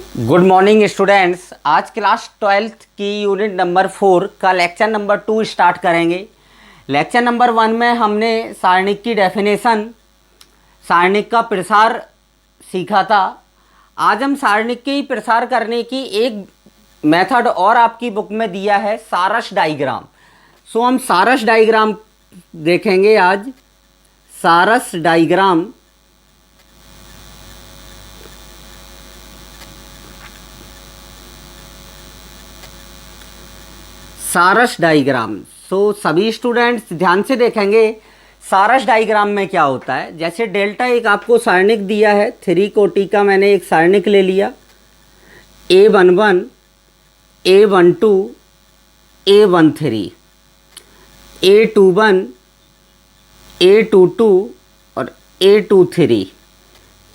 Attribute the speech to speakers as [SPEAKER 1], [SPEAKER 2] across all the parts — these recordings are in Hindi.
[SPEAKER 1] Good morning students. आज क्लास 12th की यूनिट नंबर 4 का लेक्चर नंबर 2 स्टार्ट करेंगे। लेक्चर नंबर 1 में हमने सारणिक की डेफिनेशन, सारणिक का प्रसार सीखा था। आज हम सारणिक के प्रसार करने की एक मेथड और आपकी बुक में दिया है, सारस डायग्राम। सो हम सारस डायग्राम देखेंगे आज। सारस डायग्राम सारस डायग्राम। सभी स्टूडेंट्स ध्यान से देखेंगे सारस डायग्राम में क्या होता है। जैसे डेल्टा एक आपको सारणिक दिया है, 3 कोटि का मैंने एक सारणिक ले लिया, A11, A12, A13, A21, A22 और A23,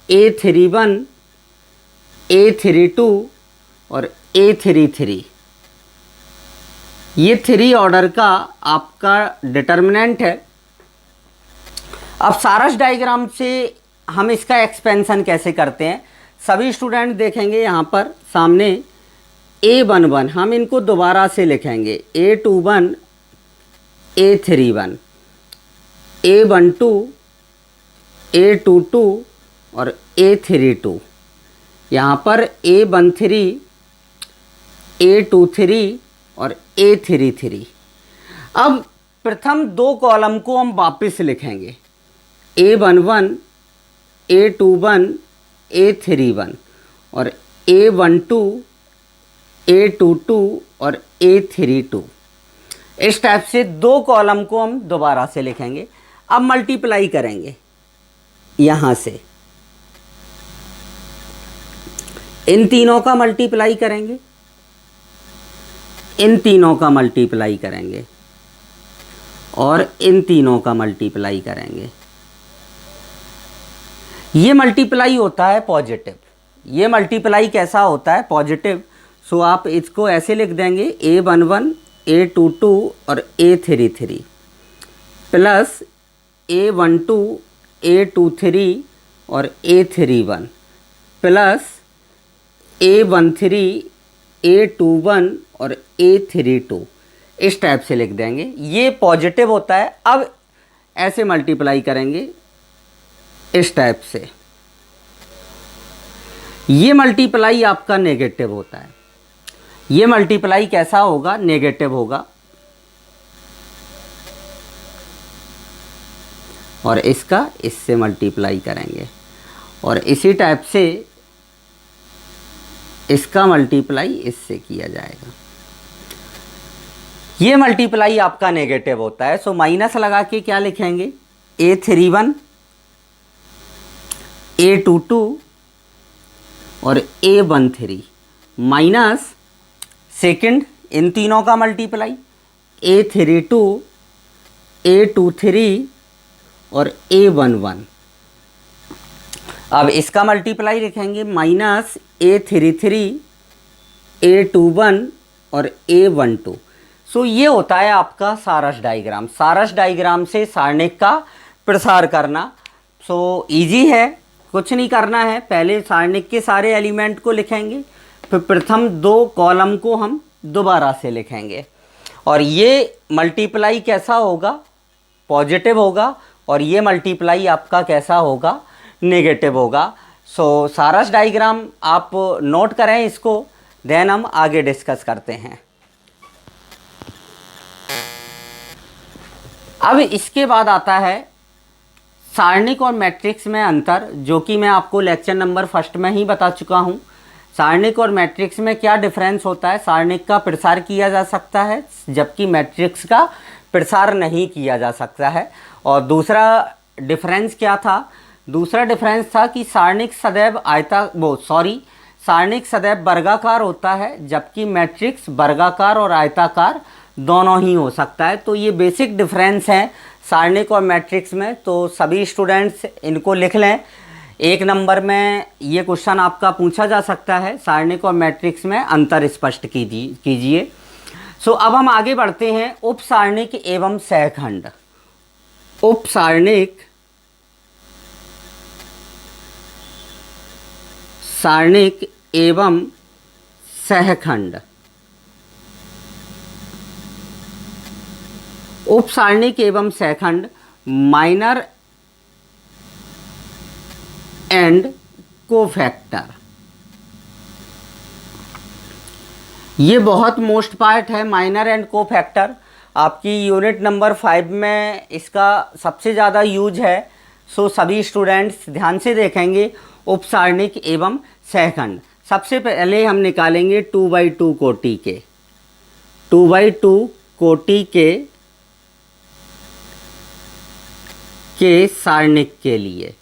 [SPEAKER 1] A31, A32 और A33। ये 3 ऑर्डर का आपका डिटर्मिनेंट है। अब सारस डायग्राम से हम इसका एक्सपेंशन कैसे करते हैं, सभी स्टूडेंट देखेंगे यहाँ पर सामने। A11 हम इनको दोबारा से लिखेंगे, A21, A31, A12, A22 और A32। यहाँ पर A13, A23 और A33। अब प्रथम 2 कॉलम को हम वापस लिखेंगे, A11, A21, A31 और A12, A22 और A32। इस टाइप से 2 कॉलम को हम दोबारा से लिखेंगे। अब मल्टीप्लाई करेंगे यहाँ से, इन तीनों का मल्टीप्लाई करेंगे, इन तीनों का मल्टीप्लाई करेंगे और इन तीनों का मल्टीप्लाई करेंगे। ये मल्टीप्लाई होता है पॉजिटिव। ये मल्टीप्लाई कैसा होता है? पॉजिटिव। सो आप इसको ऐसे लिख देंगे, A11, A22 और A33 प्लस A12, A23 और A31 प्लस A13, A21 और A32। इस टाइप से लिख देंगे। ये पॉजिटिव होता है। अब ऐसे मल्टीप्लाई करेंगे इस टाइप से। ये मल्टीप्लाई आपका नेगेटिव होता है। ये मल्टीप्लाई कैसा होगा? नेगेटिव होगा। और इसका इससे मल्टीप्लाई करेंगे और इसी टाइप से इसका मल्टीप्लाई इससे किया जाएगा। ये मल्टीप्लाई आपका नेगेटिव होता है। सो माइनस लगा के क्या लिखेंगे? A31, A22 और A13 माइनस सेकंड इन तीनों का मल्टीप्लाई, A32, A23 और A11। अब इसका मल्टीप्लाई लिखेंगे, माइनस A33, A21 और A12। सो ये होता है आपका सारस डायग्राम। सारस डायग्राम से सारणिक का प्रसार करना सो इजी है, कुछ नहीं करना है। पहले सारणिक के सारे एलिमेंट को लिखेंगे, फिर प्रथम 2 कॉलम को हम दोबारा से लिखेंगे और ये मल्टीप्लाई कैसा होगा? पॉजिटिव होगा। और ये मल्टीप्लाई आपका कैसा होगा? नेगेटिव होगा। सो सारस डायग्राम आप नोट करें इसको, देन हम आगे डिस्कस करते हैं। अब इसके बाद आता है सारणिक और मैट्रिक्स में अंतर, जो कि मैं आपको लेक्चर नंबर 1 में ही बता चुका हूँ। सारणिक और मैट्रिक्स में क्या डिफरेंस होता है? सारणिक का प्रसार किया जा सकता है जबकि मैट्रिक्स का प्रसार नहीं किया जा सकता है। और दूसरा डिफरेंस क्या था? दूसरा डिफरेंस था कि सारणिक सदैव सारणिक सदैव वर्गाकार होता है जबकि मैट्रिक्स वर्गाकार और आयताकार दोनों ही हो सकता है। तो ये बेसिक डिफरेंस है सारणिक और मैट्रिक्स में। तो सभी स्टूडेंट्स इनको लिख लें। 1 नंबर में ये क्वेश्चन आपका पूछा जा सकता है, सारणिक और मैट्रिक्स में अंतर स्पष्ट कीजिए। सो अब हम आगे बढ़ते हैं। उप सारणिक एवं सहखंड। उप सारणिक, सारणिक एवं सहखंड। उपसारणिक एवं सहखंड, माइनर एंड कोफैक्टर। ये बहुत मोस्ट पार्ट है माइनर एंड कोफैक्टर। आपकी यूनिट नंबर 5 में इसका सबसे ज़्यादा यूज है। सो सभी स्टूडेंट्स ध्यान से देखेंगे। उपसारणिक एवं सहखंड, सबसे पहले हम निकालेंगे 2/2 कोटि के, 2/2 कोटि के सारणिक के लिए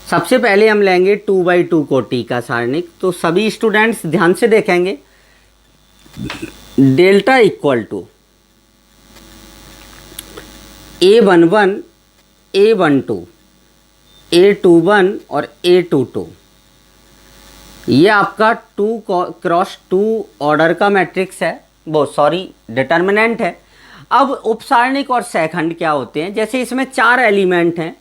[SPEAKER 1] सबसे पहले हम लेंगे 2/2 कोटि का सारणिक। तो सभी स्टूडेंट्स ध्यान से देखेंगे। Delta equal to A11, A12, A21 और A22। ये आपका 2x2 ऑर्डर का मैट्रिक्स है, वो सॉरी डिटर्मिनेंट है। अब उपसारणिक और सहखंड क्या होते हैं? जैसे इसमें 4 एलिमेंट हैं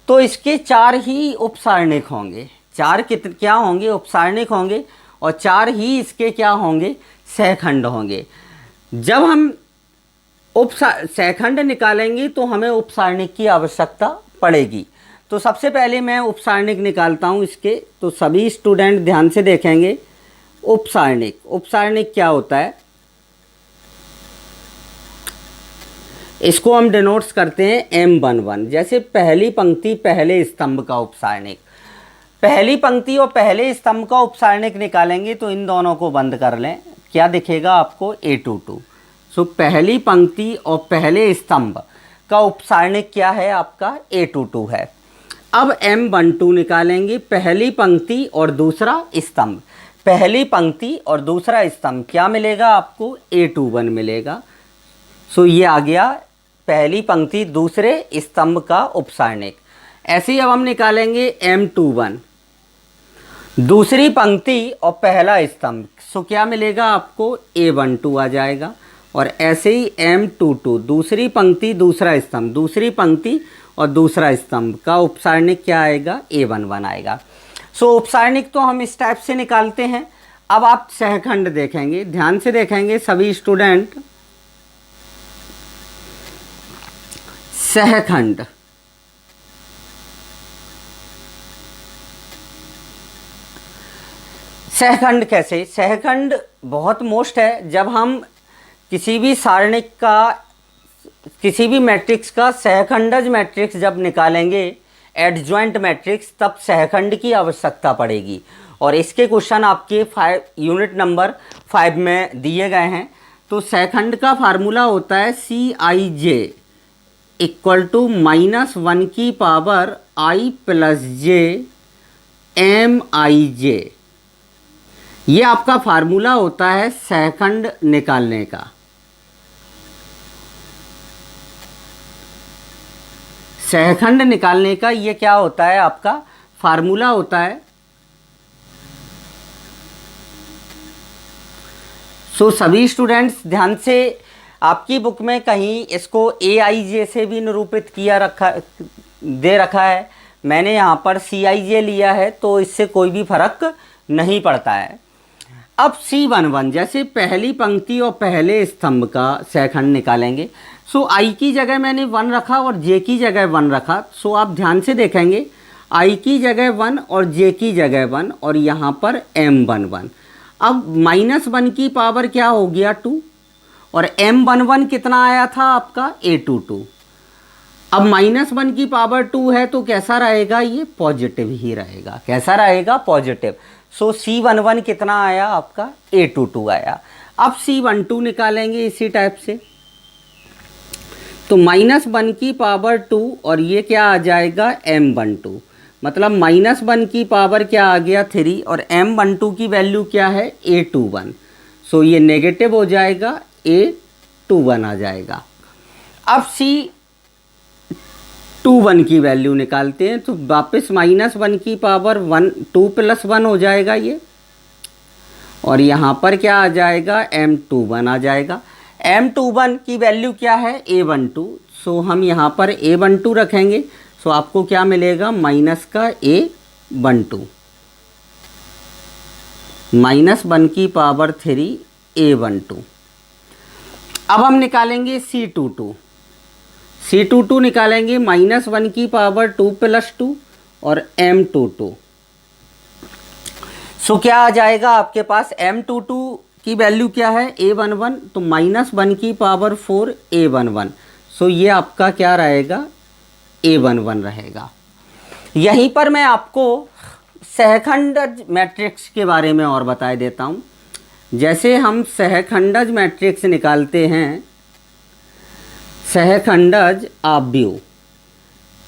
[SPEAKER 1] तो इसके 4 ही उपसारणिक होंगे। 4 क्या होंगे? उपसारणिक होंगे, और 4 ही इसके क्या होंगे? सहखंड होंगे। जब हम सहखंड निकालेंगे तो हमें उपसारणिक की आवश्यकता पड़ेगी। तो सबसे पहले मैं उपसारणिक निकालता हूँ इसके। तो सभी स्टूडेंट ध्यान से देखेंगे। उपसारणिक क्या होता है? इसको हम डिनोट्स करते हैं M11। जैसे पहली पंक्ति पहले स्तंभ का उपसारणिक, पहली पंक्ति और पहले स्तंभ का उपसारणिक निकालेंगे तो इन दोनों को बंद कर लें, क्या दिखेगा आपको? A22। सो पहली पंक्ति और पहले स्तंभ का उपसारणिक क्या है आपका? A22 है। अब M12 निकालेंगे, पहली पंक्ति और दूसरा स्तंभ, पहली पंक्ति और दूसरा स्तंभ क्या मिलेगा आपको? A21 मिलेगा। सो ये आ गया पहली पंक्ति दूसरे स्तंभ का उपसारणिक। ऐसे ही अब हम निकालेंगे M21, दूसरी पंक्ति और पहला स्तंभ। सो क्या मिलेगा आपको? A12 आ जाएगा। और ऐसे ही M22, दूसरी पंक्ति दूसरा स्तंभ, दूसरी पंक्ति और दूसरा स्तंभ का उपसारणिक क्या आएगा? A11 आएगा। सो उपसारणिक तो हम इस टाइप से निकालते हैं। अब आप सहखंड देखेंगे, ध्यान से देखेंगे सभी स्टूडेंट। सहखंड, सहखंड कैसे? सहखंड बहुत मोस्ट है। जब हम किसी भी सारणिक का, किसी भी मैट्रिक्स का सहखंडज मैट्रिक्स जब निकालेंगे, एडजॉइंट मैट्रिक्स, तब सहखंड की आवश्यकता पड़ेगी। और इसके क्वेश्चन आपके यूनिट नंबर 5 में दिए गए हैं। तो सहखंड का फार्मूला होता है Cij इक्वल टू -1 की power i plus j Mij। ये आपका फार्मूला होता है सहखंड निकालने का। सहखंड निकालने का ये क्या होता है? आपका फार्मूला होता है। सो सभी स्टूडेंट्स ध्यान से, आपकी बुक में कहीं इसको Aij से भी निरूपित दे रखा है। मैंने यहाँ पर Cij लिया है, तो इससे कोई भी फर्क नहीं पड़ता है। अब C11, जैसे पहली पंक्ति और पहले स्तंभ का सहखंड निकालेंगे। सो I की जगह मैंने 1 रखा और J की जगह 1 रखा। सो आप ध्यान से देखेंगे, I की जगह 1 और J की जगह 1 और यहाँ पर M11। अब -1 की पावर क्या हो गया? 2, और M11 कितना आया था आपका? A22। अब -1 की पावर 2 है तो कैसा रहेगा? ये पॉजिटिव ही रहेगा। कैसा रहेगा? पॉजिटिव। सो C11 कितना आया आपका? A22 आया। अब C12 निकालेंगे इसी टाइप से। तो -1 की पावर 2 और ये क्या आ जाएगा? M12। मतलब -1 की पावर क्या आ गया? 3, और M12 की वैल्यू क्या है? A21। सो ये नेगेटिव हो जाएगा, A21 आ जाएगा। अब C21 की वैल्यू निकालते हैं, तो वापस -1 की पावर 1, 2 + 1 हो जाएगा ये, और यहाँ पर क्या आ जाएगा? M21 आ जाएगा। M21 की वैल्यू क्या है? A12। सो हम यहाँ पर A12 रखेंगे। सो सो आपको क्या मिलेगा, माइनस का A12 -1 की पावर 3 A12। अब हम निकालेंगे C22 निकालेंगे -1 की पावर 2 + 2 और M22। सो क्या आ जाएगा आपके पास, M22 की वैल्यू क्या है, A11, तो -1 की पावर 4 A11। सो ये आपका क्या रहेगा, A11 रहेगा। यहीं पर मैं आपको सहखंडज मैट्रिक्स के बारे में और बता देता हूँ। जैसे हम सहखंडज मैट्रिक्स निकालते हैं, सहखंडज आव्यूह,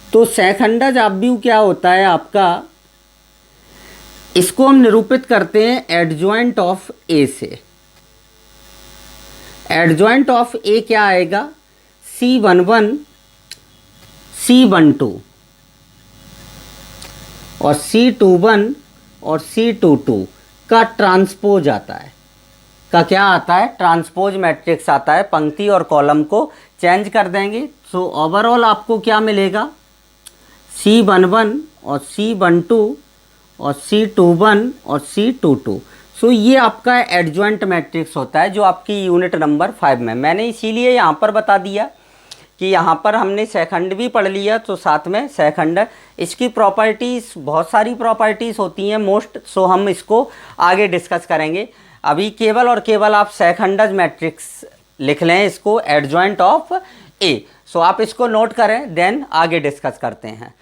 [SPEAKER 1] तो सहखंडज आव्यूह क्या होता है आपका, इसको हम निरूपित करते हैं एडजॉइंट ऑफ ए से। एडजॉइंट ऑफ ए क्या आएगा, C11 C12 और C21 और C22 का ट्रांसपोज आता है। का क्या आता है, ट्रांसपोज मैट्रिक्स आता है। पंक्ति और कॉलम को चेंज कर देंगे। सो ओवरऑल आपको क्या मिलेगा, C11 और C12 और C21 और C22। सो ये आपका एडजॉइंट मैट्रिक्स होता है, जो आपकी यूनिट नंबर 5 में। मैंने इसीलिए यहाँ पर बता दिया कि यहाँ पर हमने सहखंड भी पढ़ लिया, तो साथ में सहखंड, इसकी प्रॉपर्टीज़, बहुत सारी प्रॉपर्टीज़ होती हैं मोस्ट, सो हम इसको आगे डिस्कस करेंगे। अभी केवल और केवल आप सहखंडज मैट्रिक्स लिख लें, इसको एडजॉइंट ऑफ ए। सो आप इसको नोट करें, देन आगे डिस्कस करते हैं।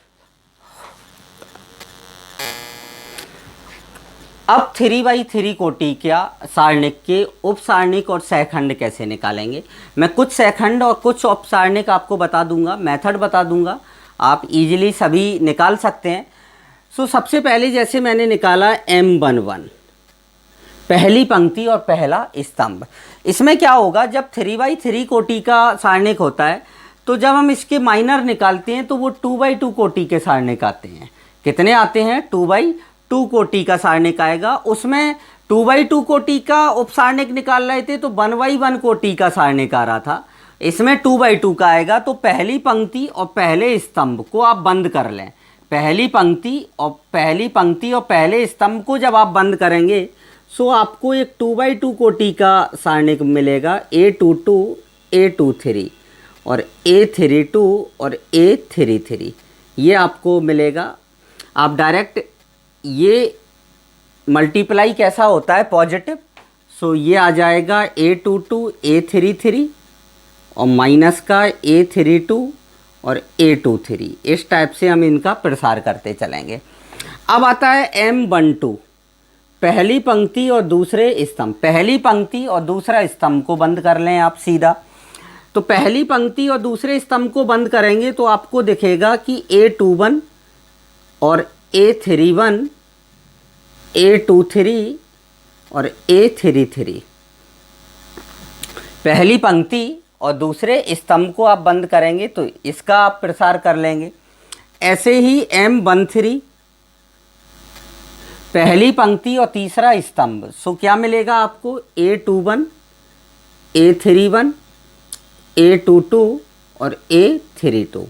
[SPEAKER 1] अब 3x3 कोटि क्या सारणिक के उपसारणिक और सहखंड कैसे निकालेंगे। मैं कुछ सहखंड और कुछ उपसारणिक आपको बता दूंगा, मेथड बता दूंगा, आप इजीली सभी निकाल सकते हैं। सो सबसे पहले जैसे मैंने निकाला M11, पहली पंक्ति और पहला स्तंभ। इसमें क्या होगा, जब 3x3 कोटि का सारणिक होता है, तो जब हम इसके माइनर निकालते हैं तो वो 2x2 कोटि के सारणिक आते हैं। कितने आते हैं, 2x2 कोटि का सारणिक आएगा। उसमें 2x2 कोटि का उपसारणिक निकाल रहे थे तो 1x1 कोटि का सारणिक आ रहा था। इसमें 2x2 का आएगा। तो पहली पंक्ति और पहले स्तंभ को आप बंद कर लें। पहली पंक्ति और पहले स्तंभ को जब आप बंद करेंगे, सो आपको एक 2x2 कोटि का सारणिक मिलेगा, A22 A23 और A32 और A33, ये आपको मिलेगा। आप डायरेक्ट ये मल्टीप्लाई कैसा होता है, पॉजिटिव। सो ये आ जाएगा A22 A33 और माइनस का A32 और A23। इस टाइप से हम इनका प्रसार करते चलेंगे। अब आता है M12, पहली पंक्ति और दूसरे स्तंभ। पहली पंक्ति और दूसरा स्तंभ को बंद कर लें आप सीधा। तो पहली पंक्ति और दूसरे स्तंभ को बंद करेंगे तो आपको दिखेगा कि A21 और A31 A23 और A33। पहली पंक्ति और दूसरे स्तंभ को आप बंद करेंगे तो इसका आप प्रसार कर लेंगे। ऐसे ही M13, पहली पंक्ति और तीसरा स्तंभ। सो क्या मिलेगा आपको, A21 A31 A22 और A32।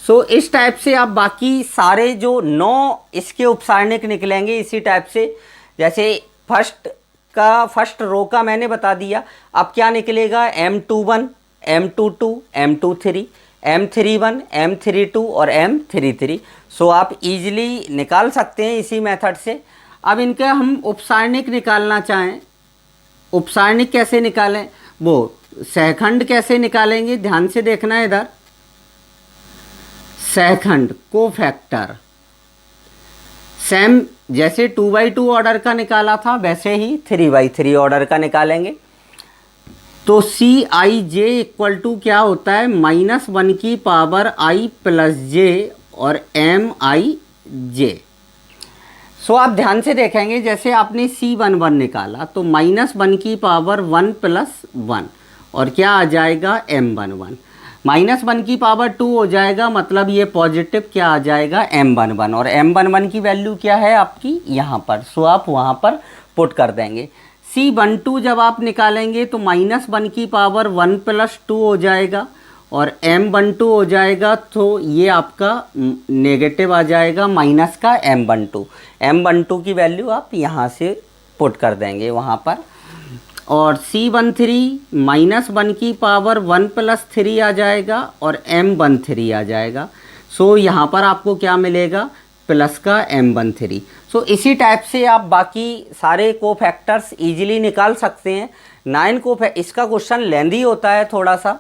[SPEAKER 1] सो इस टाइप से आप बाकी सारे जो 9 इसके उपसारणिक निकलेंगे इसी टाइप से। जैसे फर्स्ट रो का मैंने बता दिया। अब क्या निकलेगा, M21 M22 M23 M31 M32 और M33। सो आप इजीली निकाल सकते हैं इसी मेथड से। अब इनका हम उपसारणिक निकालना चाहें, उपसारणिक कैसे निकालें, वो सहखंड कैसे निकालेंगे, ध्यान से देखना है इधर। सहखंड कोफैक्टर सेम जैसे 2x2 ऑर्डर का निकाला था वैसे ही 3x3 ऑर्डर का निकालेंगे। तो Cij इक्वल टू क्या होता है, -1 की पावर i + j और Mij। सो आप ध्यान से देखेंगे, जैसे आपने C11 निकाला तो -1 की पावर 1 + 1 और क्या आ जाएगा M11। -1 की पावर 2 हो जाएगा, मतलब ये पॉजिटिव क्या आ जाएगा M11। और M11 की वैल्यू क्या है आपकी यहाँ पर। सो आप वहाँ पर पुट कर देंगे। C12 जब आप निकालेंगे तो -1 की पावर 1 + 2 हो जाएगा और M12 हो जाएगा तो ये आपका नेगेटिव आ जाएगा माइनस का M12। M12 की वैल्यू आप यहाँ से पुट कर देंगे वहाँ पर। और C13 -1 की पावर 1 + 3 आ जाएगा और M13 आ जाएगा। सो यहाँ पर आपको क्या मिलेगा, प्लस का M13। सो इसी टाइप से आप बाकी सारे कोफैक्टर्स इजीली निकाल सकते हैं। 9 इसका क्वेश्चन लेंदी होता है थोड़ा सा,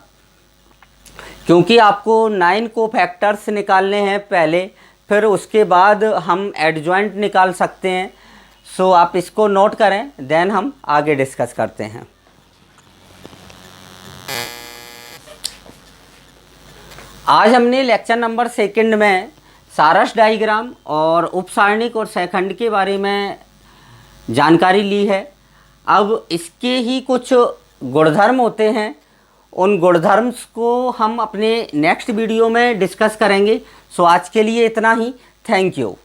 [SPEAKER 1] क्योंकि आपको 9 कोफैक्टर्स निकालने हैं पहले, फिर उसके बाद हम एडजॉइंट निकाल सकते हैं। सो आप इसको नोट करें, देन हम आगे डिस्कस करते हैं। आज हमने लेक्चर नंबर 2 में सारस डायग्राम और उपसारणिक और सहखंड के बारे में जानकारी ली है। अब इसके ही कुछ गुणधर्म होते हैं, उन गुणधर्म्स को हम अपने नेक्स्ट वीडियो में डिस्कस करेंगे। सो आज के लिए इतना ही। Thank you.